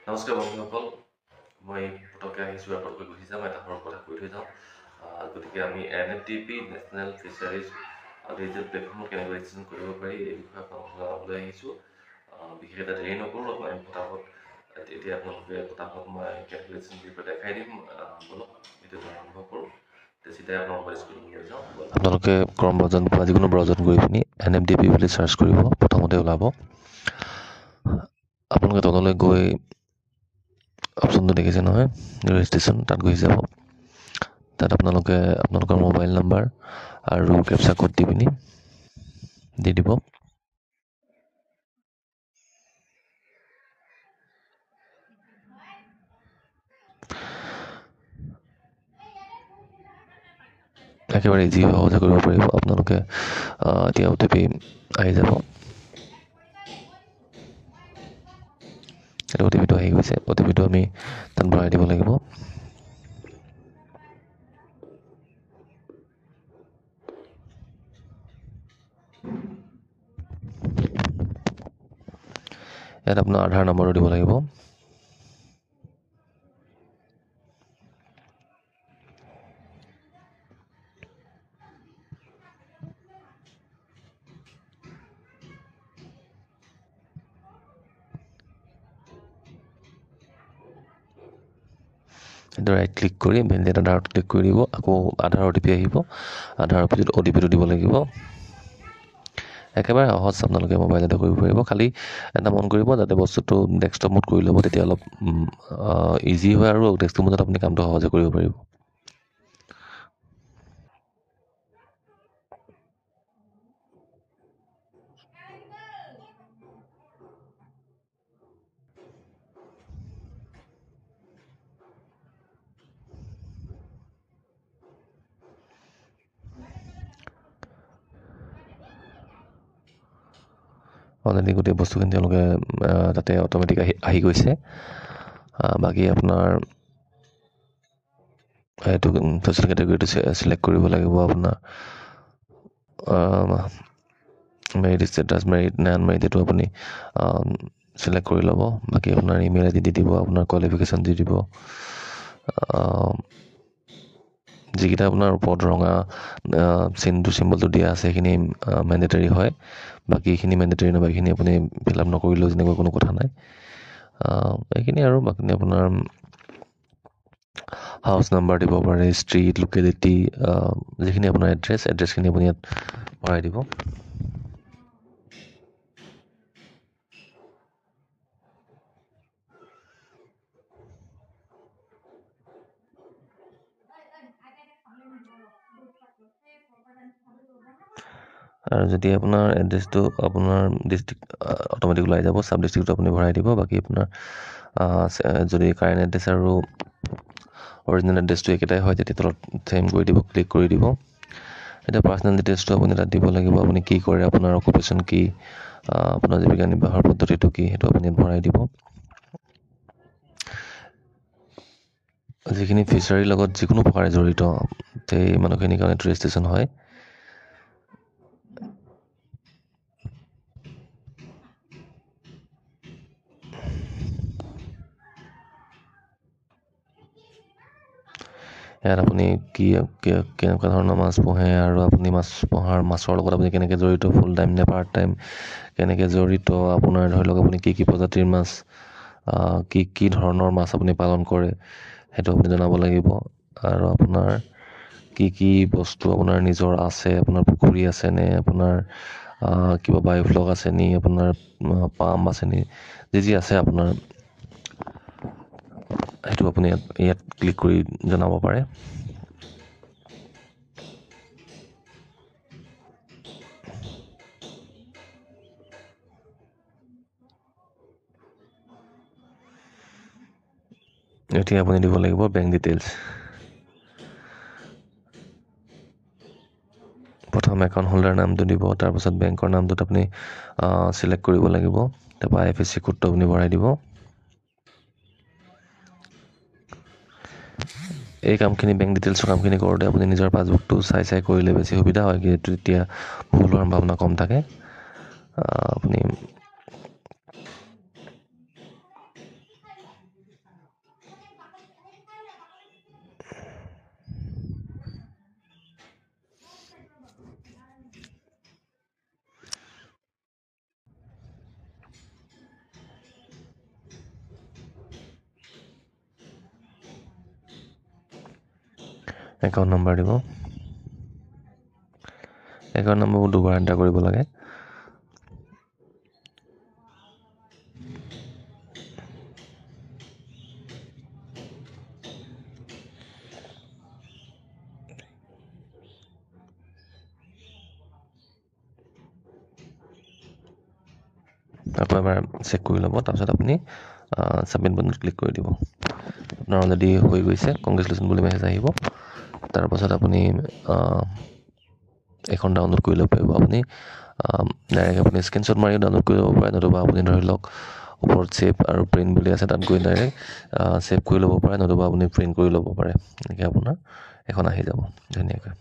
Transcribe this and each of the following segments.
নমস্কাৰ বন্ধুসকল, মই পটককৈ আহিছোঁ আপোনালোকে গুচি যাম, এটা সৰহ কথা কৈ থৈ যাওঁ। গতিকে আমি NFDP নেশ্যনেল ফিচাৰিজ ডিজিটেল প্লেটফৰ্মত কেনেকৈ ৰেজিষ্ট্ৰেশ্যন কৰিব পাৰি এই বিষয়ে আপোনালোকক জনাবলৈ আহিছোঁ। বিশেষ এটা দেৰি নকৰোঁ, মই পটাপট এতিয়া আপোনালোকে পটাপট মই কেনেকৈ ৰেজিষ্ট্ৰেশ্যন কৰিব দেখাই দিম। বলক ভিডিঅ'টো আৰম্ভ কৰোঁ। চিধাই আপোনাৰ মোবাইল স্ক্ৰীনলৈ লৈ যাওঁ। আপোনালোকে ক্ৰম ব্ৰাউজাৰ বা যিকোনো ব্ৰাউজাৰত গৈ পিনি NFDP বুলি চাৰ্চ কৰিব, প্ৰথমতে ওলাব। আপোনালোকে তললৈ গৈ অপশ্যনটো দেখিছে নহয়, ৰেজিষ্ট্ৰেশ্যন, তাত গুচি যাব। তাত আপোনালোকে আপোনালোকৰ মোবাইল নাম্বাৰ আৰু কেপচা কোড দি পিনি দি দিব। একেবাৰে ইজি সহজে কৰিব পাৰিব আপোনালোকে। এতিয়া OTP আহি যাব। এতিয়া OTPটো আহি গৈছে, OTPটো আমি তাত ভৰাই দিব লাগিব। ইয়াত আপোনাৰ আধাৰ নম্বৰটো দিব লাগিব। সেইটো ৰাইট ক্লিক কৰি ভেলিডেট আধাৰত ক্লিক কৰি দিব। আকৌ আধাৰ OTP আহিব, আধাৰ OTPটো দিব লাগিব। একেবাৰে সহজ, আপোনালোকে মোবাইলতে কৰিব পাৰিব। খালি এটা মন কৰিব যাতে বস্তুটো ডেস্কটপ মোড কৰি ল'ব, তেতিয়া অলপ ইজি হয় আৰু ডেস্কটপ মোডত আপুনি কামটো সহজে কৰিব পাৰিব। অলৰেডি গোটেই বস্তুখিনি তেওঁলোকে তাতে অট'মেটিক আহি গৈছে। বাকী আপোনাৰ সেইটো ফেচিল কেটেগৰীটো চিলেক্ট কৰিব লাগিব। আপোনাৰ মেৰিট ষ্টেটাছ, মেৰিট নে আনমেৰিট, এইটো আপুনি চিলেক্ট কৰি ল'ব। বাকী আপোনাৰ ইমেইল ID দি দিব, আপোনাৰ কোৱালিফিকেশ্যন দি দিব। যিকেইটা আপোনাৰ ওপৰত ৰঙা চিম্বলটো দিয়া আছে সেইখিনি মেণ্ডেটৰী হয়। বাকীখিনি মেণ্ডেটৰী নহয়, বাকীখিনি আপুনি ফিল আপ নকৰিলেও যেনেকৈ কোনো কথা নাই। এইখিনি আৰু বাকী আপোনাৰ হাউচ নাম্বাৰ দিব পাৰে, ষ্ট্ৰীট, লোকেলিটি, যিখিনি আপোনাৰ এড্ৰেছখিনি আপুনি ইয়াত ভৰাই দিব। আৰু যদি আপোনাৰ এড্ৰেছটো আপোনাৰ ডিষ্ট্ৰিক্ট অট'মেটিক ওলাই যাব, চাব ডিষ্ট্ৰিক্টটো আপুনি ভৰাই দিব। বাকী আপোনাৰ যদি কাৰেণ্ট এড্ৰেছ আৰু অৰিজিনেল এড্ৰেছটো একেটাই হয়, তেতিয়া তলত ছেম কৰি দিব, ক্লিক কৰি দিব। এতিয়া পাৰ্চনেল ডিটেইলছটো আপুনি তাত দিব লাগিব। আপুনি কি কৰে, আপোনাৰ অকুপেশ্যন কি, আপোনাৰ জীৱিকা নিৰ্বাহৰ পদ্ধতিটো কি, সেইটো আপুনি ভৰাই দিব। যিখিনি ফিচাৰীৰ লগত যিকোনো প্ৰকাৰে জড়িত সেই মানুহখিনিৰ কাৰণে ৰেজিষ্ট্ৰেশ্যন হয়। ইয়াত আপুনি কেনেকুৱা ধৰণৰ মাছ পোহে আৰু আপুনি মাছৰ লগত আপুনি কেনেকৈ জড়িত, ফুল টাইম নে পাৰ্ট টাইম, কেনেকৈ জড়িত, আপোনাৰ ধৰি লওক আপুনি কি প্ৰজাতিৰ মাছ, কি ধৰণৰ মাছ আপুনি পালন কৰে, সেইটো আপুনি জনাব লাগিব। আৰু আপোনাৰ কি বস্তু আপোনাৰ নিজৰ আছে, আপোনাৰ পুখুৰী আছে নে, আপোনাৰ কিবা বায়'ফ্লক আছে নি, আপোনাৰ পাম আছে নি, যি আছে আপোনাৰ, সেইটো আপুনি ইয়াত ক্লিক কৰি জনাব পাৰে। এতিয়া আপুনি দিব লাগিব বেংক ডিটেইলছ। প্ৰথম একাউণ্ট হোল্ডাৰ নামটো দিব, তাৰপাছত বেংকৰ নামটোত আপুনি চিলেক্ট কৰিব লাগিব। তাৰপৰা IFSC কোডটো আপুনি ভৰাই দিব। এই কামখিনি, বেংক ডিটেইলছৰ কামখিনি কৰোঁতে আপুনি নিজৰ পাছবুকটো চাই কৰিলে বেছি সুবিধা হয়, যিহেতু তেতিয়া ভুল হোৱাৰ সম্ভাৱনা কম থাকে। আপুনি একাউণ্ট নম্বৰ দিব। একাউণ্ট নম্বৰবোৰ দুবাৰ এণ্টাৰ কৰিব লাগে। আকৌ এবাৰ চেক কৰি ল'ব, তাৰপিছত আপুনি ছাবমিট বাটনত ক্লিক কৰি দিব। আপোনাৰ অলৰেডি হৈ গৈছে, কংগ্ৰেচুলেশ্যন বুলি মেছেজ আহিব। তাৰপাছত আপুনি এখন ডাউনলোড কৰি ল'ব পাৰিব। আপুনি ডাইৰেক্ট আপুনি স্ক্ৰীনশ্বট মাৰিও ডাউনলোড কৰি ল'ব পাৰে, নতুবা আপুনি ধৰি লওক ওপৰত ছেভ আৰু প্ৰিণ্ট বুলি আছে, তাত গৈ ডাইৰেক্ট ছেভ কৰি ল'ব পাৰে, নতুবা আপুনি প্ৰিণ্ট কৰি ল'ব পাৰে। এনেকৈ আপোনাৰ এখন আহি যাব ধুনীয়াকৈ।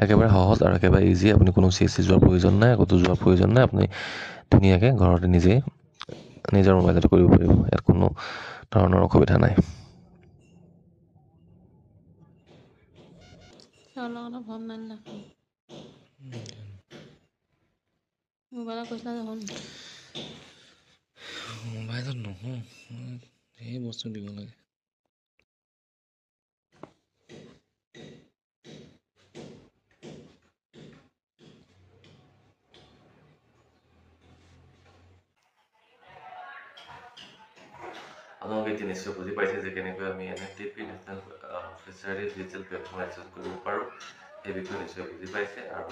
একেবাৰে সহজ আৰু একেবাৰে ইজি। আপুনি কোনো CSC যোৱাৰ প্ৰয়োজন নাই, ক'তো যোৱাৰ প্ৰয়োজন নাই। আপুনি ধুনীয়াকৈ ঘৰতে নিজেই নিজৰ মোবাইলতে কৰিব পাৰিব। ইয়াত কোনো ধৰণৰ অসুবিধা নাই। মোবাইলত নহয়, সেই বস্তু দিব লাগে। আপোনালোকে এতিয়া নিশ্চয় বুজি পাইছে যে কেনেকৈ আমি NFDP national fisheries digital platform access কৰিব পাৰোঁ। সেই বিষয়ে নিশ্চয় বুজি পাইছে, আৰু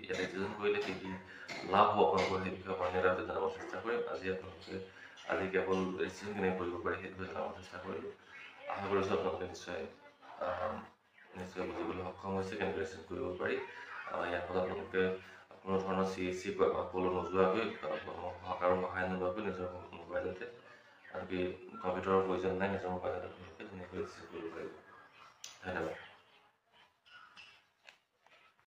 ইয়াত ৰেজিষ্ট্ৰেশ্যন কৰিলে কি কি লাভ হ'ব আপোনালোকৰ সেই বিষয়ে মই নিৰাপদে জনাব চেষ্টা কৰিম। আজি কেৱল ৰেজিষ্ট্ৰেশ্যন কেনেকৈ কৰিব পাৰি সেই বিষয়ে জনাব চেষ্টা কৰিলোঁ। আশা কৰিছোঁ আপোনালোকে নিশ্চয় বুজিবলৈ সক্ষম হৈছে কেনেকৈ ৰেজিষ্ট্ৰেশ্যন কৰিব পাৰি। ইয়াৰ ফলত আপোনালোকে কোনো ধৰণৰ CSC ক'লৈ নোযোৱাকৈ, কাৰো সহায় নোলোৱাকৈ নিজৰ মোবাইলতে, আনকি কম্পিউটাৰৰ প্ৰয়োজন নাই, নিজৰ মোবাইলতে ধুনীয়াকৈ ৰেজিষ্ট্ৰেশ্যন কৰিব পাৰিব। ধন্যবাদ।